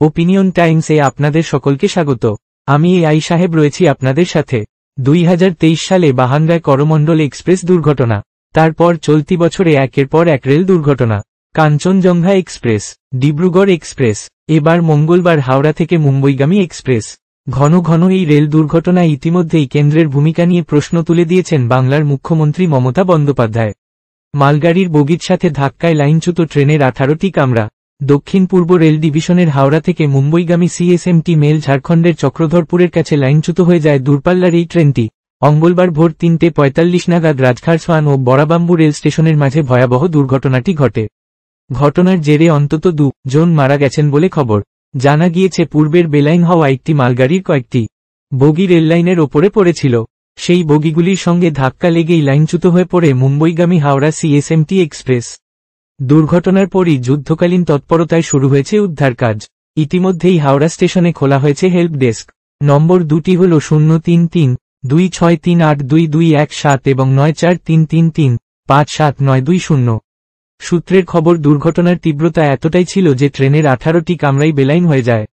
Opinion টাইমসে আপনাদের সকলকে স্বাগত। আমি এআই সাহেব রয়েছি আপনাদের সাথে। 2023 সালে বাহানগায় করমণ্ডল এক্সপ্রেস দুর্ঘটনা, তারপর চলতি বছরে একের পর এক রেল দুর্ঘটনা। কাঞ্চনজঙ্ঘা এক্সপ্রেস, ডিব্রুগড় এক্সপ্রেস, এবার মঙ্গলবার হাওড়া থেকে মুম্বইগামী এক্সপ্রেস। ঘন ঘন এই রেল দুর্ঘটনায় ইতিমধ্যেই কেন্দ্রের ভূমিকা নিয়ে প্রশ্ন তুলে দিয়েছেন বাংলার মুখ্যমন্ত্রী মমতা বন্দ্যোপাধ্যায়। মালগাড়ির বগির সাথে ধাক্কায় লাইনচ্যুত ট্রেনের 18টি কামরা। দক্ষিণ পূর্ব রেল ডিভিশনের হাওড়া থেকে মুম্বইগামী সিএসএমটি মেল ঝাড়খণ্ডের চক্রধরপুরের কাছে লাইনচ্যুত হয়ে যায় দূরপাল্লার এই ট্রেনটি। মঙ্গলবার ভোর 3:45 নাগাদ রাজখারসওয়ান ও বড়াবাম্বু রেল স্টেশনের মাঝে ভয়াবহ দুর্ঘটনাটি ঘটে। ঘটনার জেরে অন্তত 2 জন মারা গেছেন বলে খবর। জানা গিয়েছে পূর্বের বেলাইন হওয়া একটি মালগাড়ির কয়েকটি বগি রেললাইনের ওপরে পড়েছিল। সেই বগিগুলির সঙ্গে ধাক্কা লেগেই লাইনচ্যুত হয়ে পড়ে মুম্বইগামী হাওড়া সিএসএমটি এক্সপ্রেস। দুর্ঘটনার পরই যুদ্ধকালীন তৎপরতায় শুরু হয়েছে উদ্ধার কাজ। ইতিমধ্যেই হাওড়া স্টেশনে খোলা হয়েছে হেল্প ডেস্ক। নম্বর দুটি হল 033-263822117 এবং 9433357920। সূত্রের খবর, দুর্ঘটনার তীব্রতা এতটাই ছিল যে ট্রেনের 18টি কামরাই বেলাইন হয়ে যায়।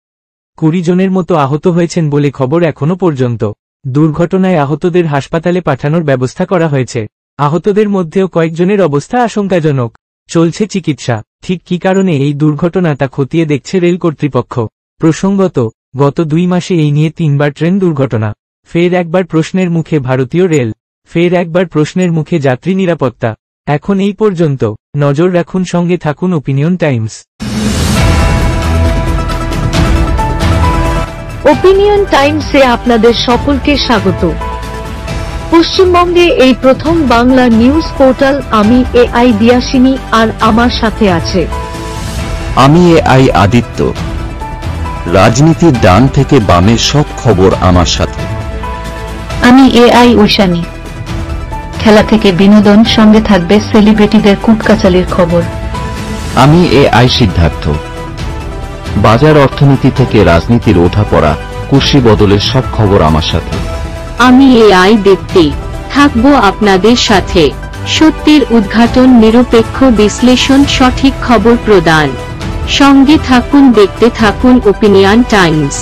20 জনের মতো আহত হয়েছেন বলে খবর এখনো পর্যন্ত। দুর্ঘটনায় আহতদের হাসপাতালে পাঠানোর ব্যবস্থা করা হয়েছে। আহতদের মধ্যেও কয়েকজনের অবস্থা আশঙ্কাজনক। চলছে চিকিৎসা। ঠিক কী কারণে এই দুর্ঘটনা তা খতিয়ে দেখছে রেল কর্তৃপক্ষ। প্রসঙ্গত, গত 2 মাসে এই নিয়ে 3বার ট্রেন দুর্ঘটনা। ফের একবার প্রশ্নের মুখে ভারতীয় রেল, ফের একবার প্রশ্নের মুখে যাত্রী নিরাপত্তা। এখন এই পর্যন্ত। নজর রাখুন, সঙ্গে থাকুন ওপিনিয়ন টাইমস। ওপিনিয়ন টাইমসে আপনাদের সকলকে স্বাগত। পশ্চিমবঙ্গে এই প্রথম বাংলা নিউজ পোর্টাল। আমি এআই দিয়াসিনী, আর আমার সাথে আছে আমি এআই আদিত্য। রাজনীতির ডান থেকে বামের সব খবর আমার সাথে। আমি এআই ঐশানী। খেলা থেকে বিনোদন, সঙ্গে থাকবে সেলিব্রিটিদের কুটকাচালির খবর। আমি এআই সিদ্ধার্থ। বাজার অর্থনীতি থেকে রাজনীতির ওঠাপড়া, কুর্সি বদলের সব খবর আমার সাথে। আমি এআই দীপ্তি, থাকবো আপনাদের সাথে। সত্যের উদ্ঘাটন, নিরপেক্ষ বিশ্লেষণ, সঠিক খবর প্রদান। সঙ্গে থাকুন, দেখতে থাকুন ওপিনিয়ন টাইমস।